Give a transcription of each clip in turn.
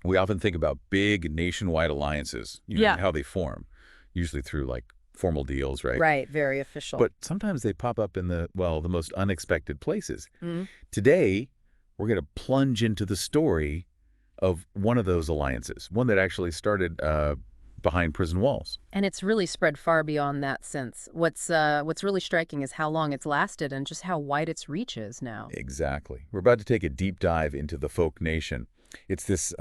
We often think about big nationwide alliances, Yeah. how they form, usually through like formal deals, right? Right, very official. But sometimes they pop up in the most unexpected places. Mm. Today, we're going to plunge into the story of one of those alliances, one that actually started behind prison walls. And it's really spread far beyond that since. What's really striking is how long it's lasted and just how wide its reach is now. Exactly. We're about to take a deep dive into the folk nation. It's this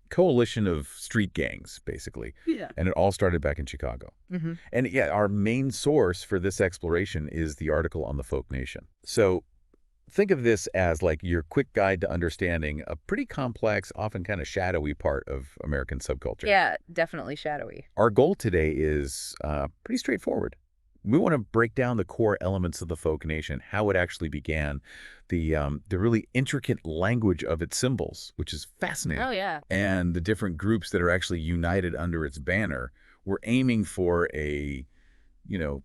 coalition of street gangs, basically. Yeah. And it all started back in Chicago. Mm-hmm. And yeah, our main source for this exploration is the article on the folk nation. So think of this as like your quick guide to understanding a pretty complex, often kind of shadowy part of American subculture. Yeah, definitely shadowy. Our goal today is pretty straightforward. We want to break down the core elements of the folk nation, how it actually began, the really intricate language of its symbols, which is fascinating, Oh, yeah. and the different groups that are actually united under its banner. We're aiming for a,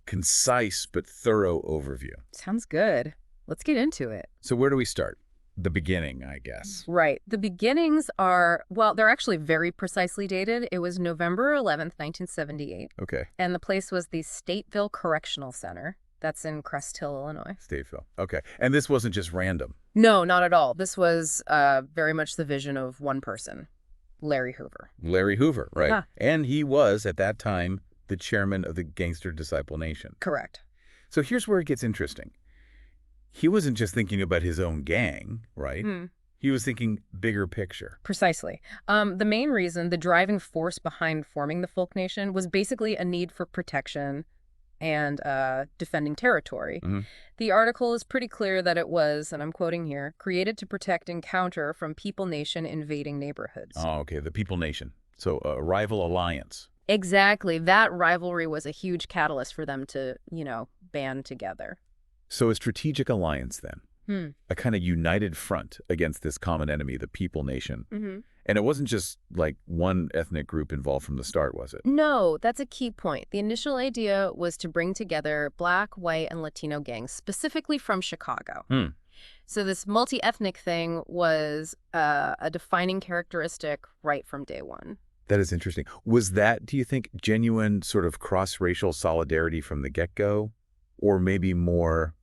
concise but thorough overview. Sounds good. Let's get into it. So where do we start? The beginning, I guess. Right. The beginnings are, well, they're actually very precisely dated. It was November 11th, 1978. Okay. And the place was the Stateville Correctional Center. That's in Crest Hill, Illinois. Stateville. Okay. And this wasn't just random. No, not at all. This was very much the vision of one person, Larry Hoover. Larry Hoover, right. Huh. And he was, at that time, the chairman of the Gangster Disciple Nation. Correct. So here's where it gets interesting. He wasn't just thinking about his own gang, right? He was thinking bigger picture. Precisely. The main reason, the driving force behind forming the folk nation was basically a need for protection and defending territory. The article is pretty clear that it was, and I'm quoting here, created to protect and counter from People Nation invading neighborhoods. Oh, okay, the People Nation. So a rival alliance. Exactly. That rivalry was a huge catalyst for them to, band together. So a strategic alliance then. A kind of united front against this common enemy, the People Nation. And it wasn't just like one ethnic group involved from the start, was it? No, that's a key point. The initial idea was to bring together Black, white, and Latino gangs, specifically from Chicago. So this multi-ethnic thing was a defining characteristic right from day one. That is interesting. Was that, do you think, genuine sort of cross-racial solidarity from the get-go? Or maybe more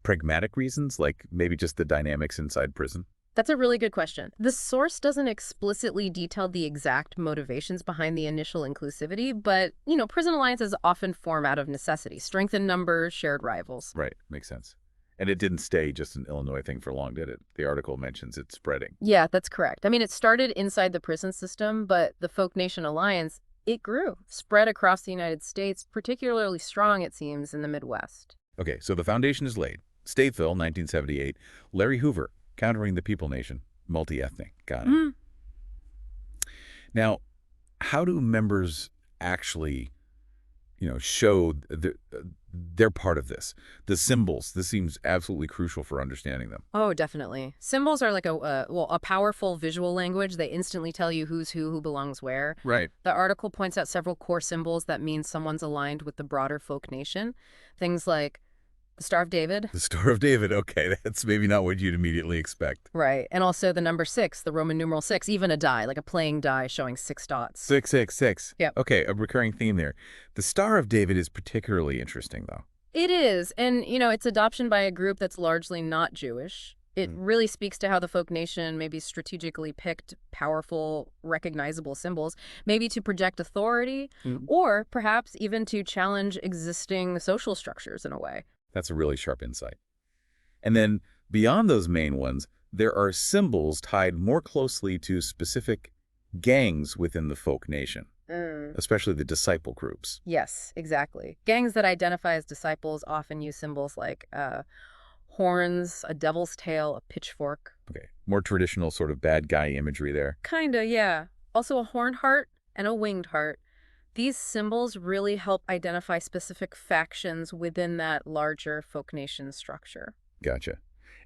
pragmatic reasons, like maybe just the dynamics inside prison? That's a really good question. The source doesn't explicitly detail the exact motivations behind the initial inclusivity, but, prison alliances often form out of necessity. Strength in numbers, shared rivals. Right, makes sense. And it didn't stay just an Illinois thing for long, did it? The article mentions it spreading. Yeah, that's correct. I mean, it started inside the prison system, but the Folk Nation Alliance, it grew, spread across the United States, particularly strong, it seems, in the Midwest. Okay, so the foundation is laid. Stateville, 1978. Larry Hoover, countering the People Nation, multi-ethnic. Got it. Now, how do members actually, show they're part of this? The symbols, this seems absolutely crucial for understanding them. Oh, definitely. Symbols are like a powerful visual language. They instantly tell you who's who belongs where. Right. The article points out several core symbols that mean someone's aligned with the broader folk nation. Things like the Star of David. The Star of David. Okay, that's maybe not what you'd immediately expect. Right. And also the number 6, the Roman numeral 6, even a die, like a playing die showing 6 dots. 666. Yep. Okay, a recurring theme there. The Star of David is particularly interesting, though. It is. And, its adoption by a group that's largely not Jewish. It really speaks to how the folk nation maybe strategically picked powerful, recognizable symbols, maybe to project authority, or perhaps even to challenge existing social structures in a way. That's a really sharp insight. And then beyond those main ones, there are symbols tied more closely to specific gangs within the folk nation, especially the disciple groups. Yes, exactly. Gangs that identify as disciples often use symbols like horns, a devil's tail, a pitchfork. Okay, more traditional sort of bad guy imagery there. Kinda, yeah. Also a horned heart and a winged heart. These symbols really help identify specific factions within that larger folk nation structure. Gotcha.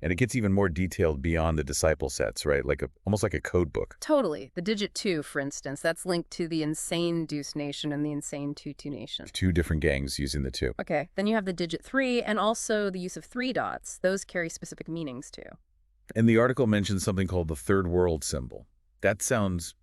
And it gets even more detailed beyond the disciple sets, right? Almost like a code book. Totally. The digit 2, for instance, that's linked to the Insane Deuce Nation and the Insane Tutu Nation. 2 different gangs using the 2. Okay. Then you have the digit 3 and also the use of 3 dots. Those carry specific meanings too. And the article mentions something called the Third World symbol. That sounds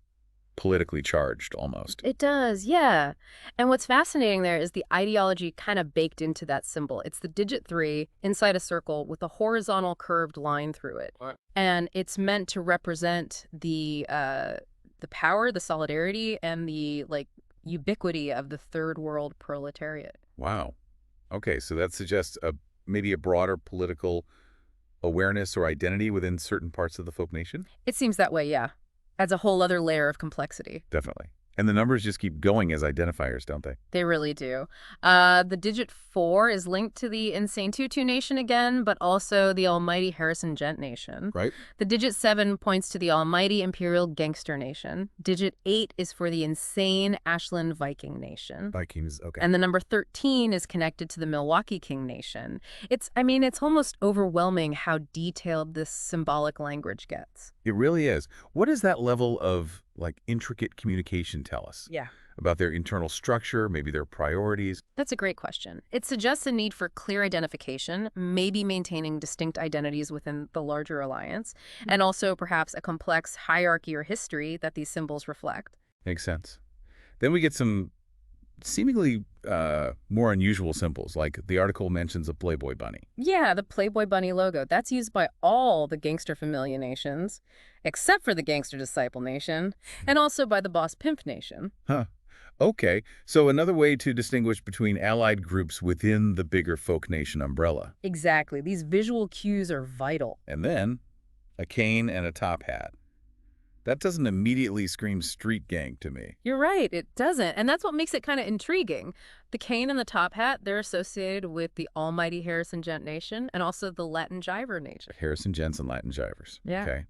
politically charged almost. It does, yeah. And what's fascinating there is the ideology kind of baked into that symbol. It's the digit 3 inside a circle with a horizontal curved line through it. What? And it's meant to represent the power, the solidarity, and the like ubiquity of the third world proletariat. Wow. Okay, so that suggests maybe a broader political awareness or identity within certain parts of the folk nation? It seems that way, yeah. Adds a whole other layer of complexity. Definitely. And the numbers just keep going as identifiers, don't they? They really do. The digit 4 is linked to the Insane Tutu Nation again, but also the Almighty Harrison Gent Nation. Right. The digit 7 points to the Almighty Imperial Gangster Nation. Digit 8 is for the Insane Ashland Viking Nation. Vikings, okay. And the number 13 is connected to the Milwaukee King Nation. It's almost overwhelming how detailed this symbolic language gets. It really is. What does that level of, like, intricate communication tell us? Yeah. About their internal structure, maybe their priorities? That's a great question. It suggests a need for clear identification, maybe maintaining distinct identities within the larger alliance, and also perhaps a complex hierarchy or history that these symbols reflect. Makes sense. Then we get some seemingly more unusual symbols, like the article mentions a Playboy bunny. Yeah, the Playboy Bunny logo. That's used by all the Gangster Familia nations, except for the Gangster Disciple Nation, and also by the Boss Pimp Nation. Huh. Okay, so another way to distinguish between allied groups within the bigger folk nation umbrella. Exactly. These visual cues are vital. And then a cane and a top hat. That doesn't immediately scream street gang to me. You're right, it doesn't. And that's what makes it kind of intriguing. The cane and the top hat, they're associated with the almighty Harrison Gent Nation and also the Latin Jiver Nation. Harrison Gents and Latin Jivers. Yeah. Okay.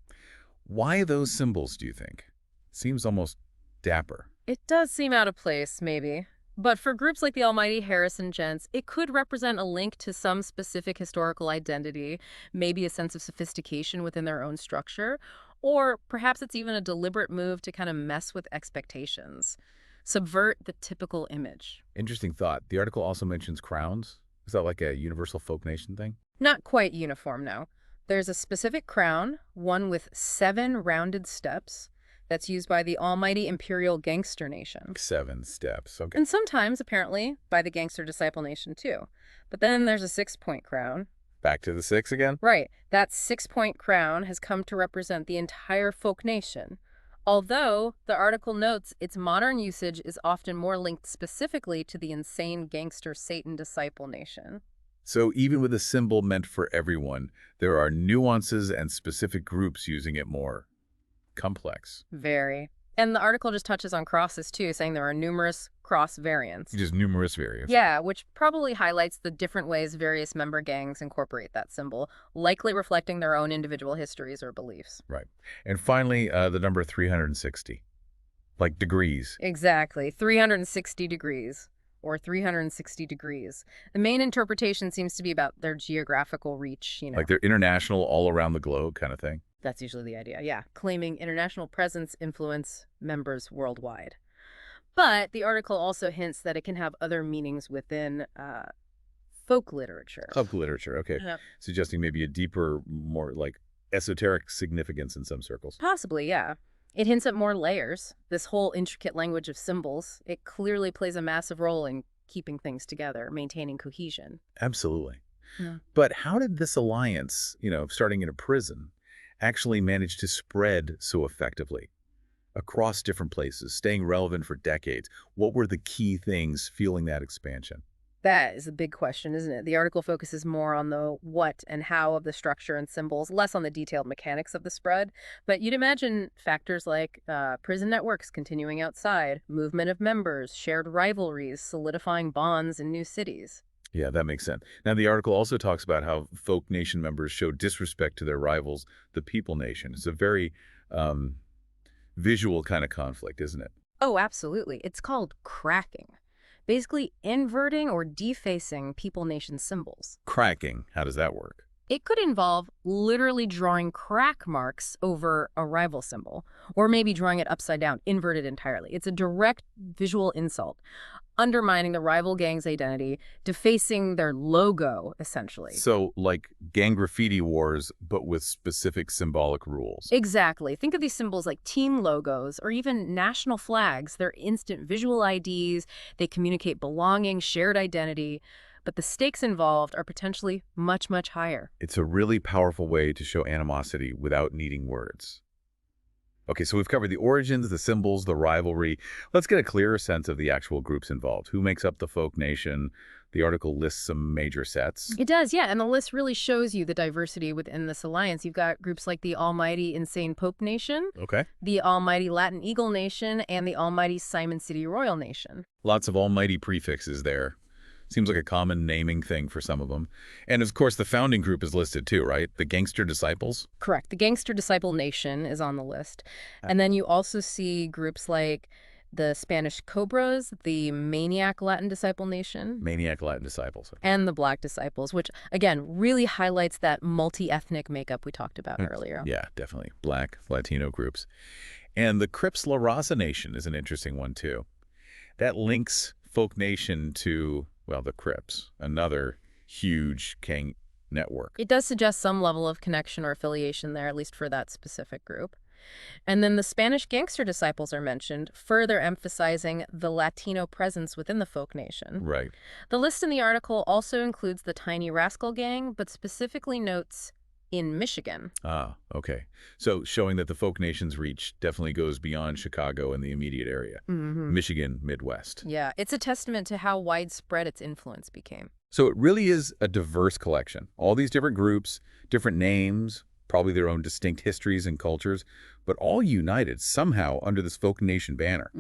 Why those symbols, do you think? Seems almost dapper. It does seem out of place, maybe. But for groups like the almighty Harrison Gents, it could represent a link to some specific historical identity, maybe a sense of sophistication within their own structure, or perhaps it's even a deliberate move to kind of mess with expectations, subvert the typical image. Interesting thought. The article also mentions crowns. Is that like a universal folk nation thing? Not quite uniform, no. There's a specific crown, one with 7 rounded steps, that's used by the almighty Imperial Gangster Nation. 7 steps. Okay. And sometimes, apparently, by the Gangster Disciple Nation, too. But then there's a 6-point crown. Back to the 6 again? Right. That 6-point crown has come to represent the entire folk nation. Although, the article notes its modern usage is often more linked specifically to the insane gangster Satan Disciple Nation. So even with a symbol meant for everyone, there are nuances and specific groups using it more. Complex. Very. And the article just touches on crosses, too, saying there are numerous cross variants. Just numerous variants. Yeah, which probably highlights the different ways various member gangs incorporate that symbol, likely reflecting their own individual histories or beliefs. Right. And finally, the number 360. Like degrees. Exactly. 360 degrees. Or 360 degrees. The main interpretation seems to be about their geographical reach, Like they're international, all around the globe kind of thing. That's usually the idea, yeah. Claiming international presence, influence members worldwide. But the article also hints that it can have other meanings within folk literature. Folk literature, okay. Yeah. Suggesting maybe a deeper, more like esoteric significance in some circles. Possibly, yeah. It hints at more layers. This whole intricate language of symbols, it clearly plays a massive role in keeping things together, maintaining cohesion. Absolutely. Yeah. But how did this alliance, starting in a prison, actually manage to spread so effectively across different places, staying relevant for decades? What were the key things fueling that expansion? That is a big question, isn't it? The article focuses more on the what and how of the structure and symbols, less on the detailed mechanics of the spread. But you'd imagine factors like prison networks continuing outside, movement of members, shared rivalries, solidifying bonds in new cities. Yeah, that makes sense. Now, the article also talks about how folk nation members show disrespect to their rivals, the people nation. It's a very visual kind of conflict, isn't it? Oh, absolutely. It's called cracking. Basically inverting or defacing people nation symbols. Cracking, how does that work? It could involve literally drawing crack marks over a rival symbol, or maybe drawing it upside down, inverted entirely. It's a direct visual insult, undermining the rival gang's identity, defacing their logo, essentially. So, like gang graffiti wars, but with specific symbolic rules. Exactly. Think of these symbols like team logos or even national flags. They're instant visual IDs. They communicate belonging, shared identity. But the stakes involved are potentially much, much higher. It's a really powerful way to show animosity without needing words. Okay, so we've covered the origins, the symbols, the rivalry. Let's get a clearer sense of the actual groups involved. Who makes up the folk nation? The article lists some major sets. It does, yeah, and the list really shows you the diversity within this alliance. You've got groups like the Almighty Insane Pope Nation, Okay. the Almighty Latin Eagle Nation, and the Almighty Simon City Royal Nation. Lots of almighty prefixes there. Seems like a common naming thing for some of them. And of course, the founding group is listed too, right? The Gangster Disciples? Correct. The Gangster Disciple Nation is on the list. And then you also see groups like the Spanish Cobras, the Maniac Latin Disciple Nation, Maniac Latin Disciples. and the Black Disciples, which, again, really highlights that multi-ethnic makeup we talked about earlier. Yeah, definitely. Black, Latino groups. And the Crips La Raza Nation is an interesting one too. That links folk nation to, well, the Crips, another huge gang network. It does suggest some level of connection or affiliation there, at least for that specific group. And then the Spanish Gangster Disciples are mentioned, further emphasizing the Latino presence within the folk nation. Right. The list in the article also includes the Tiny Rascal Gang, but specifically notes in Michigan. Ah, okay. So showing that the folk nation's reach definitely goes beyond Chicago and the immediate area. Michigan, Midwest. Yeah, it's a testament to how widespread its influence became. So it really is a diverse collection. All these different groups, different names, probably their own distinct histories and cultures, but all united somehow under this folk nation banner.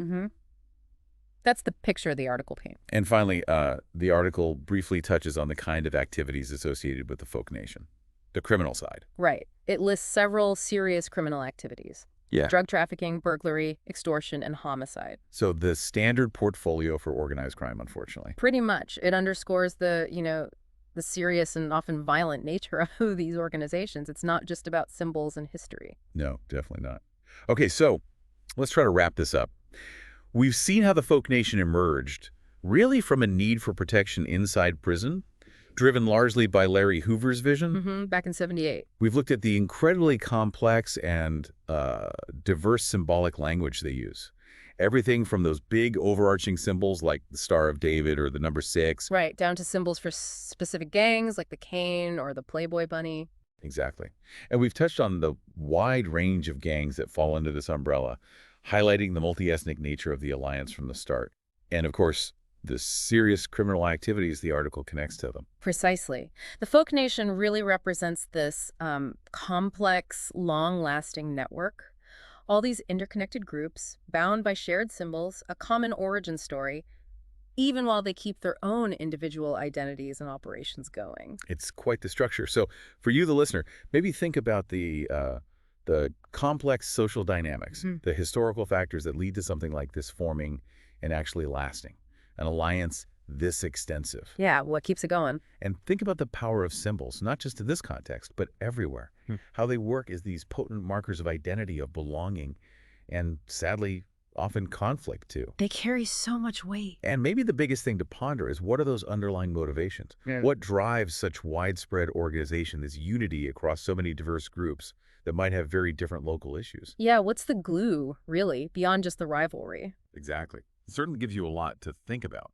That's the picture the article paints. And finally, the article briefly touches on the kind of activities associated with the folk nation, the criminal side. Right. It lists several serious criminal activities. Yeah. Drug trafficking, burglary, extortion, and homicide. So the standard portfolio for organized crime, unfortunately. Pretty much. It underscores the serious and often violent nature of these organizations. It's not just about symbols and history. No, definitely not. Okay, so let's try to wrap this up. We've seen how the folk nation emerged, really from a need for protection inside prison, driven largely by Larry Hoover's vision. Back in '78. We've looked at the incredibly complex and diverse symbolic language they use. Everything from those big overarching symbols like the Star of David or the number 6. Right, down to symbols for specific gangs like the cane or the Playboy Bunny. Exactly. And we've touched on the wide range of gangs that fall under this umbrella, highlighting the multi-ethnic nature of the alliance from the start. And of course, the serious criminal activities the article connects to them. Precisely. The folk nation really represents this complex, long-lasting network. All these interconnected groups, bound by shared symbols, a common origin story, even while they keep their own individual identities and operations going. It's quite the structure. So for you, the listener, maybe think about the complex social dynamics, the historical factors that lead to something like this forming and actually lasting. An alliance this extensive. Yeah, what keeps it going? And think about the power of symbols, not just in this context, but everywhere. How they work as these potent markers of identity, of belonging, and sadly, often conflict too. They carry so much weight. And maybe the biggest thing to ponder is, what are those underlying motivations? What drives such widespread organization, this unity across so many diverse groups that might have very different local issues? Yeah, what's the glue, really, beyond just the rivalry? Exactly. It certainly gives you a lot to think about.